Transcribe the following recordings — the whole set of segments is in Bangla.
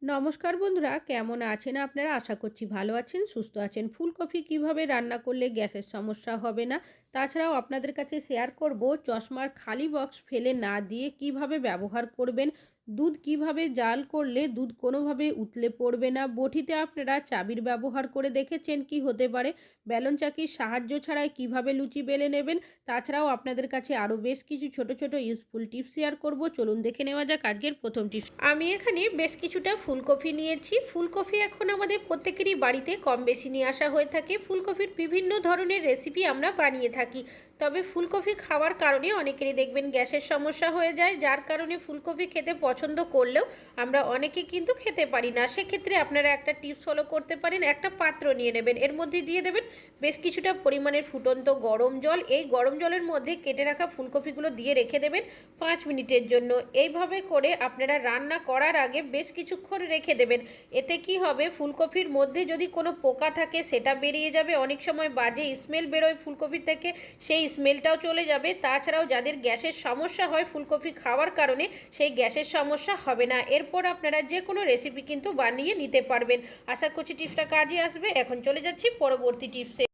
নমস্কার বন্ধুরা, কেমন আছেন আপনারা? আশা করছি ভালো আছেন, সুস্থ আছেন। ফুলকপি কিভাবে রান্না করলে গ্যাসের সমস্যা হবে না, তাছাড়াও আপনাদের কাছে শেয়ার করব চশমার খালি বক্স ফেলে না দিয়ে কিভাবে ব্যবহার করবেন। দুধ কিভাবে জাল করলে দুধ কোনোভাবে উতলে পড়বে না। বটিতে আপনারা চাবির ব্যবহার করে দেখেছেন কি হতে পারে। বেলন চাকির সাহায্য ছাড়াই কিভাবে লুচি বেলে নেবেন। তাছাড়াও আপনাদের কাছে আরও বেশ কিছু ছোট ছোট ইউজফুল টিপস শেয়ার করব। চলুন দেখে নেওয়া যাক আজকের প্রথম টিপস। আমি এখানে বেশ কিছুটা ফুলকপি নিয়েছি। ফুলকপি এখন আমাদের প্রত্যেকেরই বাড়িতে কম বেশি নিয়ে আসা হয়ে থাকে। ফুলকপির বিভিন্ন ধরনের রেসিপি আমরা বানিয়ে থাকি। তবে ফুলকপি খাওয়ার কারণে অনেকেরই দেখবেন গ্যাসের সমস্যা হয়ে যায়, যার কারণে ফুলকপি খেতে পছন্দ করলেও আমরা অনেকে কিন্তু খেতে পারি না। সেক্ষেত্রে আপনারা একটা টিপস ফলো করতে পারেন। একটা পাত্র নিয়ে নেবেন, এর মধ্যে দিয়ে দেবেন বেশ কিছুটা পরিমাণের ফুটন্ত গরম জল। এই গরম জলের মধ্যে কেটে রাখা ফুলকপিগুলো দিয়ে রেখে দেবেন 5 মিনিটের জন্য। এইভাবে করে আপনারা রান্না করার আগে বেশ কিছুক্ষণ রেখে দেবেন। এতে কি হবে, ফুলকপির মধ্যে যদি কোনো পোকা থাকে সেটা বেরিয়ে যাবে। অনেক সময় বাজে স্মেল বেরোয় ফুলকপি থেকে, সেই স্মেলটাও চলে যাবে। তাছাড়াও যাদের গ্যাসের সমস্যা হয় ফুলকপি খাওয়ার কারণে, সেই গ্যাসের সমস্যা হবে না। এরপর আপনারা যে কোনো রেসিপি কিন্তু বানিয়ে নিতে পারবেন। আশা করছি টিপসটা কাজে আসবে। এখন চলে যাচ্ছি পরবর্তী টিপসে।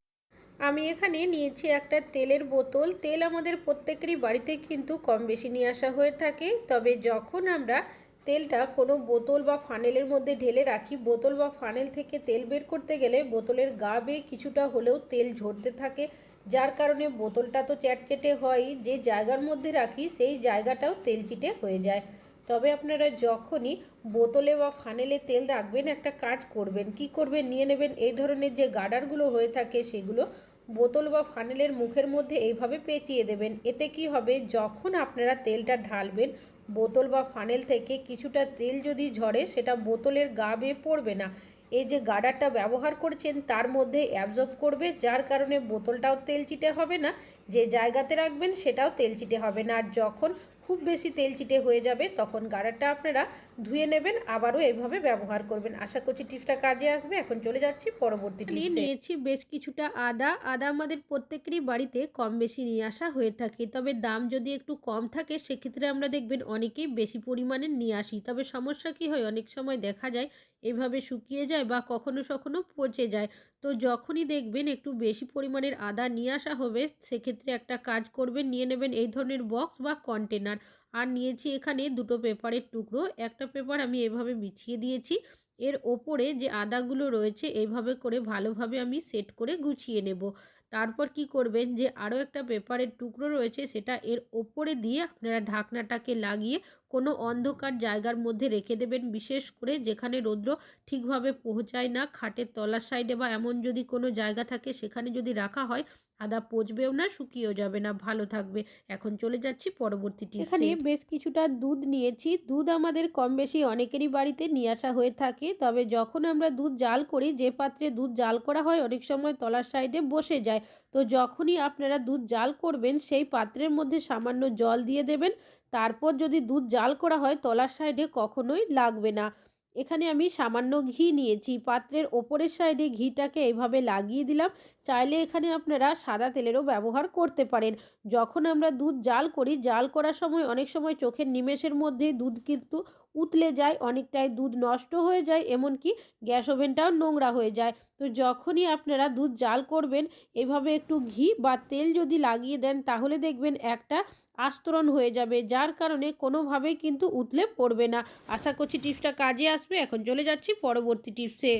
আমি এখানে নিয়েছি একটা তেলের বোতল। তেল আমাদের প্রত্যেকেরই বাড়িতে কিন্তু কম বেশি নিয়ে আসা হয়ে থাকে। তবে যখন আমরা তেলটা কোনো বোতল বা ফানেলের মধ্যে ঢেলে রাখি, বোতল বা ফানেল থেকে তেল বের করতে গেলে বোতলের গা বেয়ে কিছুটা হলেও তেল ঝরতে থাকে, যার কারণে বোতলটা তো চ্যাটচেটে হয়ই, যে জায়গার মধ্যে রাখি সেই জায়গাটাও তেলচিটে হয়ে যায়। তবে আপনারা যখনই বোতলে বা ফানেলে তেল রাখবেন, একটা কাজ করবেন। কি করবেন, নিয়ে নেবেন এই ধরনের যে গার্ডারগুলো হয়ে থাকে সেগুলো বোতল বা ফানেলের মুখের মধ্যে এইভাবে পেঁচিয়ে দেবেন। এতে কি হবে, যখন আপনারা তেলটা ঢালবেন বোতল বা ফানেল থেকে কিছুটা তেল যদি ঝরে, সেটা বোতলের গা বেয়ে পড়বে না। এই যে গার্ডারটা ব্যবহার করছেন তার মধ্যে অ্যাবজর্ব করবে, যার কারণে বোতলটাও তেলচিটে হবে না, যে জায়গাতে রাখবেন সেটাও তেলচিটে হবে না। আর যখন খুব বেশি তেলচিটে হয়ে যাবে তখন গার্ডারটা আপনারা ধুয়ে নেবেন, আবারও এভাবে ব্যবহার করবেন। আশা করছি টিপসটা কাজে আসবে। এখন চলে যাচ্ছি পরবর্তী টিপসে। নিয়েছি বেশ কিছুটা আদা। আদা আমাদের প্রত্যেকেরই বাড়িতে কম বেশি নিয়ে আসা হয়ে থাকে। তবে দাম যদি একটু কম থাকে সেক্ষেত্রে আমরা দেখবেন অনেকেই বেশি পরিমাণে নিয়ে আসি। তবে সমস্যা কি হয়, অনেক সময় দেখা যায় এভাবে শুকিয়ে যায় বা কখনো কখনো পচে যায়। তো যখনই দেখবেন একটু বেশি পরিমাণের আদা নিয়ে আসা হবে, সেক্ষেত্রে একটা কাজ করবেন, নিয়ে নেবেন এই ধরনের বক্স বা কন্টেনার। আর নিয়েছি এখানে দুটো পেপারের টুকরো। একটা পেপার আমি এভাবে বিছিয়ে দিয়েছি, এর ওপরে যে আদাগুলো রয়েছে এইভাবে করে ভালোভাবে আমি সেট করে গুছিয়ে নেব। তারপর কি করবেন, যে আরও একটা পেপারের টুকরো রয়েছে সেটা এর ওপরে দিয়ে আপনারা ঢাকনাটাকে লাগিয়ে কোনো অন্ধকার জায়গার মধ্যে রেখে দেবেন। বিশেষ করে যেখানে রৌদ্র ঠিকভাবে পৌঁছায় না, খাটের তলার সাইডে বা এমন যদি কোনো জায়গা থাকে সেখানে যদি রাখা হয়, আদা পচবেও না, শুকিয়েও যাবে না, ভালো থাকবে। এখন চলে যাচ্ছি পরবর্তী টিপসে। এখানে বেশ কিছুটা দুধ নিয়েছি। দুধ আমাদের কম বেশি অনেকেরই বাড়িতে নিয়ে আসা হয়ে থাকে। তবে যখন আমরা দুধ জাল করি, যে পাত্রে দুধ জাল করা হয় অনেক সময় তলার সাইডে বসে যায়। তো যখনই আপনারা দুধ জাল করবেন সেই পাত্রের মধ্যে সামান্য জল দিয়ে দেবেন। তারপর যদি দুধ জাল করা হয় তলার সাইডে কখনোই লাগবে না। এখানে আমি সামান্য ঘি নিয়েছি, পাত্রের ওপরের সাইডে ঘিটাকে এভাবে লাগিয়ে দিলাম। চাইলে এখানে আপনারা সাদা তেলেরও ব্যবহার করতে পারেন। যখন আমরা দুধ জাল করি, জাল করার সময় অনেক সময় চোখের নিমেষের মধ্যেই দুধ কিন্তু উতলে যায়, অনেকটাই দুধ নষ্ট হয়ে যায়, এমনকি গ্যাস ওভেনটাও নোংরা হয়ে যায়। তো যখনই আপনারা দুধ জাল করবেন এভাবে একটু ঘি বা তেল যদি লাগিয়ে দেন, তাহলে দেখবেন একটা আস্তরণ হয়ে যাবে, যার কারণে কোনোভাবেই কিন্তু উতলে পড়বে না। আশা করছি টিপসটা কাজে আসবে। এখন চলে যাচ্ছি পরবর্তী টিপসে।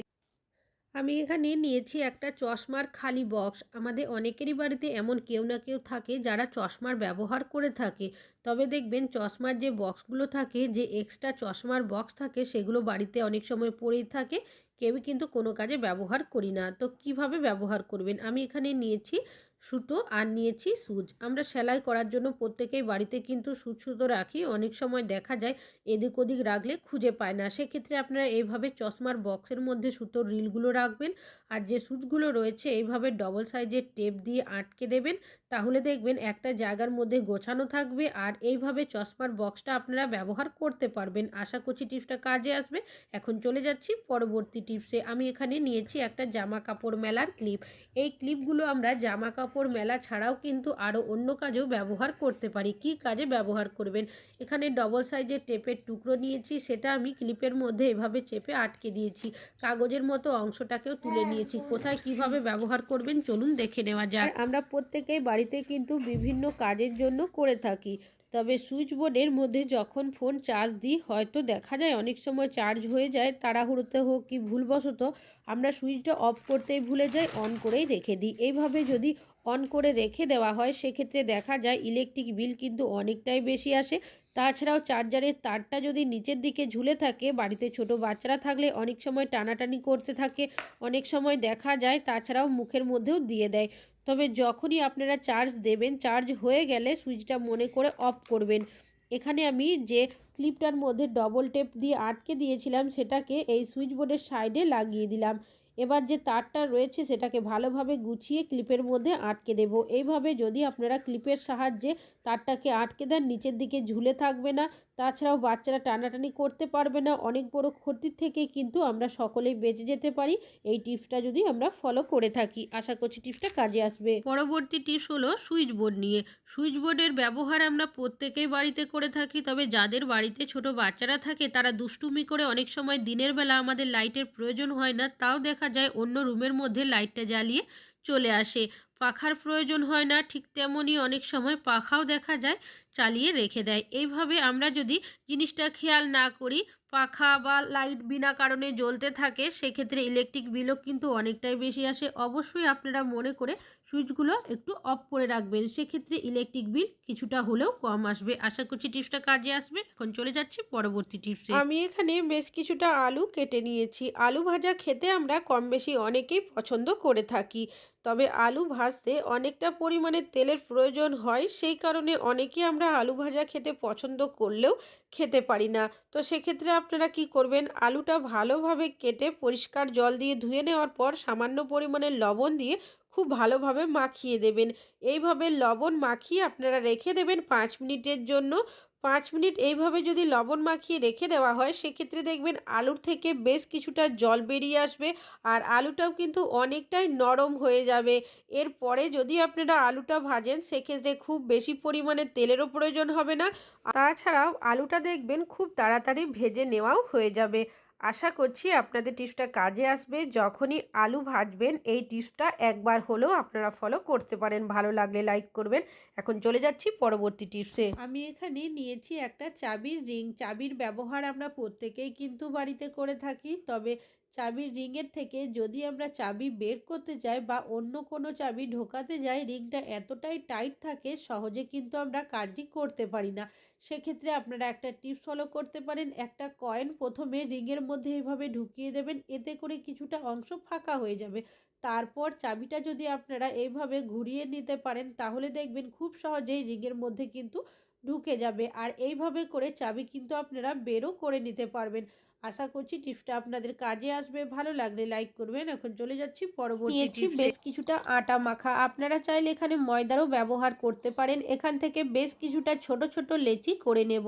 আমি এখানে নিয়েছি একটা চশমার খালি বক্স। আমাদের অনেকেরই বাড়িতে এমন কেউ না কেউ থাকে যারা চশমার ব্যবহার করে থাকে। তবে দেখবেন চশমার যে বক্সগুলো থাকে, যে এক্সট্রা চশমার বক্স থাকে, সেগুলো বাড়িতে অনেক সময় পড়েই থাকে, কেউই কিন্তু কোনো কাজে ব্যবহার করি না। তো কিভাবে ব্যবহার করবেন, আমি এখানে নিয়েছি সুতো আর নিয়েছি সুচ। আমরা সেলাই করার জন্য প্রত্যেকেই বাড়িতে কিন্তু সুচ সুতো রাখি। অনেক সময় দেখা যায় এদিক ওদিক রাখলে খুঁজে পায় না। সেক্ষেত্রে আপনারা এইভাবে চশমার বক্সের মধ্যে সুতোর রিলগুলো রাখবেন, আর যে সুচগুলো রয়েছে এইভাবে ডবল সাইজের টেপ দিয়ে আটকে দেবেন। তাহলে দেখবেন একটা জায়গার মধ্যে গোছানো থাকবে, আর এইভাবে চশমার বক্সটা আপনারা ব্যবহার করতে পারবেন। আশা করছি টিপসটা কাজে আসবে। এখন চলে যাচ্ছি পরবর্তী টিপসে। আমি এখানে নিয়েছি একটা জামা কাপড় মেলার ক্লিপ। এই ক্লিপগুলো আমরা জামা কাপড় কাপড় মেলা ছাড়াও কিন্তু আরও অন্য কাজেও ব্যবহার করতে পারি। কি কাজে ব্যবহার করবেন? এখানে ডবল সাইজের টেপের টুকরো নিয়েছি, সেটা আমি ক্লিপের মধ্যে এভাবে চেপে আটকে দিয়েছি। কাগজের মতো অংশটাকেও তুলে নিয়েছি। কোথায় কিভাবে ব্যবহার করবেন চলুন দেখে নেওয়া যাক। আমরা প্রত্যেকেই বাড়িতে কিন্তু বিভিন্ন কাজের জন্য করে থাকি। তবে সুইচ বোর্ডের মধ্যে যখন ফোন চার্জ দিই, হয়তো দেখা যায় অনেক সময় চার্জ হয়ে যায়, তাড়াহুড়োতে হোক কি ভুলবশত আমরা সুইচটা অফ করতেই ভুলে যাই, অন করেই রেখে দিই। এইভাবে যদি অন করে রেখে দেওয়া হয়, সেক্ষেত্রে দেখা যায় ইলেকট্রিক বিল কিন্তু অনেকটাই বেশি আসে। তাছাড়াও চার্জারের তারটা যদি নিচের দিকে ঝুলে থাকে, বাড়িতে ছোট বাচ্চারা থাকলে অনেক সময় টানাটানি করতে থাকে, অনেক সময় দেখা যায় তাছাড়াও মুখের মধ্যেও দিয়ে দেয়। তবে যখনই আপনারা চার্জ দেবেন, চার্জ হয়ে গেলে সুইচটা মনে করে অফ করবেন। এখানে আমি যে ক্লিপটার মধ্যে ডবল টেপ দিয়ে আটকে দিয়েছিলাম, সেটাকে এই সুইচ বোর্ডের সাইডে লাগিয়ে দিলাম। এবার যে তারটা রয়েছে সেটাকে ভালোভাবে গুছিয়ে ক্লিপের মধ্যে আটকে দেব। এইভাবে যদি আপনারা ক্লিপের সাহায্যে তারটাকে আটকে দেন, নিচের দিকে ঝুলে থাকবে না, তাছাড়াও বাচ্চারা টানাটানি করতে পারবে না। অনেক বড় ক্ষতির থেকে কিন্তু আমরা সকলেই বেঁচে যেতে পারি এই টিপসটা যদি আমরা ফলো করে থাকি। আশা করছি টিপসটা কাজে আসবে। পরবর্তী টিপস হলো সুইচ বোর্ড নিয়ে। সুইচ বোর্ডের ব্যবহার আমরা প্রত্যেকেই বাড়িতে করে থাকি, তবে যাদের বাড়িতে ছোট বাচ্চারা থাকে তারা দুষ্টুমি করে অনেক সময় দিনের বেলা আমাদের লাইটের প্রয়োজন হয় না, তাও দেখা যায় অন্য রুমের মধ্যে লাইটটা জ্বালিয়ে চলে আসে। পাখার প্রয়োজন হয় না, ঠিক তেমনই অনেক সময় পাখাও দেখা যায় চালিয়ে রেখে দেয়। এইভাবে আমরা যদি জিনিসটা খেয়াল না করি, পাখা বা লাইট বিনা কারণে জ্বলতে থাকে, সেক্ষেত্রে ইলেকট্রিক বিলও কিন্তু অনেকটাই বেশি আসে। অবশ্যই আপনারা মনে করে সুইচগুলো একটু অফ করে রাখবেন, সেক্ষেত্রে ইলেকট্রিক বিল কিছুটা হলেও কম আসবে। আশা করছি টিপসটা কাজে আসবে। এখন চলে যাচ্ছি পরবর্তী টিপসে। আমি এখানে বেশ কিছুটা আলু কেটে নিয়েছি। আলু ভাজা খেতে আমরা কম বেশি অনেকেই পছন্দ করে থাকি, তবে আলু ভাজতে অনেকটা পরিমাণে তেলের প্রয়োজন হয়, সেই কারণে অনেকেই আমরা আলু ভাজা খেতে পছন্দ করলেও খেতে পারি না। তো সেক্ষেত্রে আপনারা কি করবেন, আলুটা ভালোভাবে কেটে পরিষ্কার জল দিয়ে ধুয়ে নেওয়ার পর সামান্য পরিমাণে লবণ দিয়ে খুব ভালোভাবে মাখিয়ে দেবেন। এইভাবে লবণ মাখিয়ে আপনারা রেখে দেবেন 5 মিনিটের জন্য। 5 মিনিট এইভাবে যদি লবণ মাখিয়ে রেখে দেওয়া হয়, সেক্ষেত্রে দেখবেন আলুর থেকে বেশ কিছুটা জল বেরিয়ে আসবে, আর আলুটাও কিন্তু অনেকটাই নরম হয়ে যাবে। এরপরে যদি আপনারা আলুটা ভাজেন, সেক্ষেত্রে খুব বেশি পরিমাণে তেলেরও প্রয়োজন হবে না। তাছাড়াও আলুটা দেখবেন খুব তাড়াতাড়ি ভেজে নেওয়াও হয়ে যাবে। আশা করছি আপনাদের টিপসটা কাজে আসবে। যখনই আলু ভাজবেন এই টিপসটা একবার হলেও আপনারা ফলো করতে পারেন। ভালো লাগলে লাইক করবেন। এখন চলে যাচ্ছি পরবর্তী টিপসে। আমি এখানে নিয়েছি একটা চাবির রিং। চাবির ব্যবহার আমরা প্রত্যেকেই কিন্তু বাড়িতে করে থাকি, তবে চাবির রিংয়ের থেকে যদি আমরা চাবি বের করতে যাই বা অন্য কোনো চাবি ঢোকাতে যাই, রিংটা এতটাই টাইট থাকে সহজে কিন্তু আমরা কাজটি করতে পারি না। সেক্ষেত্রে আপনারা একটা টিপস ফলো করতে পারেন। একটা কয়েন প্রথমে রিংয়ের মধ্যে এভাবে ঢুকিয়ে দেবেন, এতে করে কিছুটা অংশ ফাঁকা হয়ে যাবে। তারপর চাবিটা যদি আপনারা এইভাবে ঘুরিয়ে নিতে পারেন, তাহলে দেখবেন খুব সহজেই রিংয়ের মধ্যে কিন্তু ঢুকে যাবে। আর এইভাবে করে চাবি কিন্তু আপনারা বেরও করে নিতে পারবেন। আশা করছি টিপসটা আপনাদের কাজে আসবে। ভালো লাগলে লাইক করবেন। এখন চলে যাচ্ছি পরবর্তী টিপসে। বেশ কিছুটা আটা মাখা। আপনারা চাইলে এখানে ময়দারও ব্যবহার করতে পারেন। এখান থেকে বেশ কিছুটা ছোট ছোট লেচি করে নেব।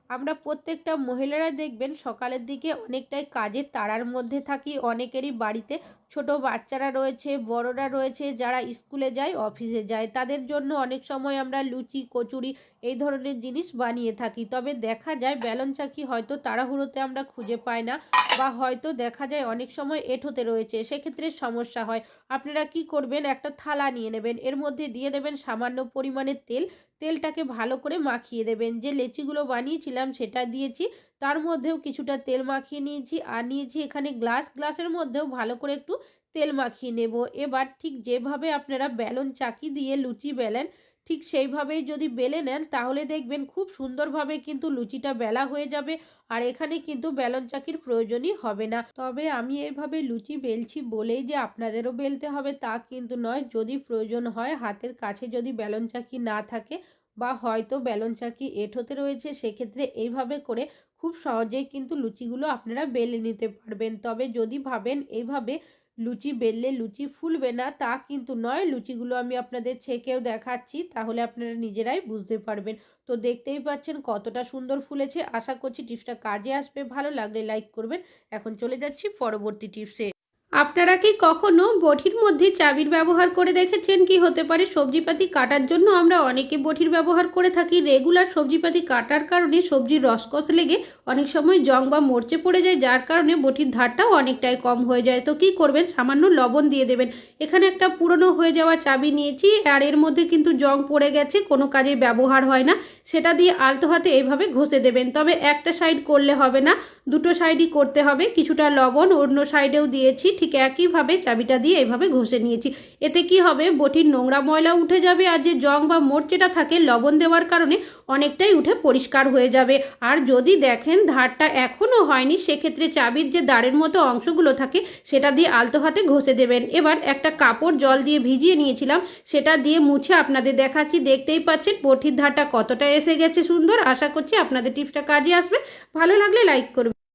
আমরা প্রত্যেকটা মহিলারা দেখবেন সকালের দিকে অনেকটাই কাজের তাড়ার মধ্যে থাকি। অনেকেরই বাড়িতে ছোট বাচ্চারা রয়েছে, বড়রা রয়েছে, যারা স্কুলে যায়, অফিসে যায়, তাদের জন্য অনেক সময় আমরা লুচি, কচুরি এই ধরনের জিনিস বানিয়ে থাকি। তবে দেখা যায় বেলন চাকি হয়তো তাড়াহুড়োতে আমরা খুঁজে পাই না, বা হয়তো দেখা যায় অনেক সময় এঁঠোতে রয়েছে, সেক্ষেত্রে সমস্যা হয়। আপনারা কি করবেন, একটা থালা নিয়ে নেবেন, এর মধ্যে দিয়ে দেবেন সামান্য পরিমাণে তেল। তেলটাকে ভালো করে মাখিয়ে দেবেন। যে লেচিগুলো বানিয়েছিলাম সেটা দিয়েছি, তার মধ্যেও কিছুটা তেল মাখিয়ে নিয়েছি, আর নিয়েছি এখানে গ্লাসের মধ্যেও ভালো করে একটু তেল মাখিয়ে নেব। এবার ঠিক যেভাবে আপনারা বেলন চাকি দিয়ে লুচি বেলেন, ঠিক সেইভাবেই যদি বেলে নেন, তাহলে দেখবেন খুব সুন্দরভাবে কিন্তু লুচিটা বেলা হয়ে যাবে। আর এখানে কিন্তু বেলন চাকির প্রয়োজনই হবে না। তবে আমি এইভাবে লুচি বেলছি বলেই যে আপনাদেরও বেলতে হবে তা কিন্তু নয়। যদি প্রয়োজন হয়, হাতের কাছে যদি বেলন চাকি না থাকে, বা হয়তো বেলন চাকি এঁঠোতে রয়েছে, সেক্ষেত্রে এইভাবে করে খুব সহজেই কিন্তু লুচিগুলো আপনারা বেলে নিতে পারবেন। তবে যদি ভাবেন এইভাবে লুচি বেললে লুচি ফুলবে না, তা কিন্তু নয়। লুচিগুলো আমি আপনাদের ছেঁকেও দেখাচ্ছি, তাহলে আপনারা নিজেরাই বুঝতে পারবেন। তো দেখতেই পাচ্ছেন কতটা সুন্দর ফুলেছে। আশা করছি টিপসটা কাজে আসবে। ভালো লাগলে লাইক করবেন। এখন চলে যাচ্ছি পরবর্তী টিপসে। আপনারা কি কখনো বটির মধ্যে চাবির ব্যবহার করে দেখেছেন? কি হতে পারে, সবজিপাতি কাটার জন্য আমরা অনেকে বটির ব্যবহার করে থাকি। রেগুলার সবজিপাতি কাটার কারণে সবজির রসকস লেগে অনেক সময় জং বা মরচে পড়ে যায়, যার কারণে বটির ধারটাও অনেকটাই কম হয়ে যায়। তো কি করবেন, সামান্য লবণ দিয়ে দেবেন। এখানে একটা পুরনো হয়ে যাওয়া চাবি নিয়েছি, আর এর মধ্যে কিন্তু জং পড়ে গেছে, কোনো কাজে ব্যবহার হয় না। সেটা দিয়ে আলতো হাতে এইভাবে ঘষে দেবেন। তবে একটা সাইড করলে হবে না, দুটো সাইডই করতে হবে। কিছুটা লবণ অন্য সাইডেও দিয়েছি, ঠিক একইভাবে চাবিটা দিয়ে এইভাবে ঘষে নিয়েছি। এতে কি হবে, বটির নোংরা ময়লা উঠে যাবে, আর যে জং বা মরচেটা থাকে লবণ দেওয়ার কারণে অনেকটাই উঠে পরিষ্কার হয়ে যাবে। আর যদি দেখেন ধারটা এখনও হয়নি, সেক্ষেত্রে চাবির যে দাঁড়ের মতো অংশগুলো থাকে সেটা দিয়ে আলতো হাতে ঘষে দেবেন। এবার একটা কাপড় জল দিয়ে ভিজিয়ে নিয়েছিলাম, সেটা দিয়ে মুছে আপনাদের দেখাচ্ছি। দেখতেই পাচ্ছেন বটির ধারটা কতটা এসে গেছে সুন্দর। আশা করছি আপনাদের টিপসটা কাজে আসবে। ভালো লাগলে লাইক করবেন।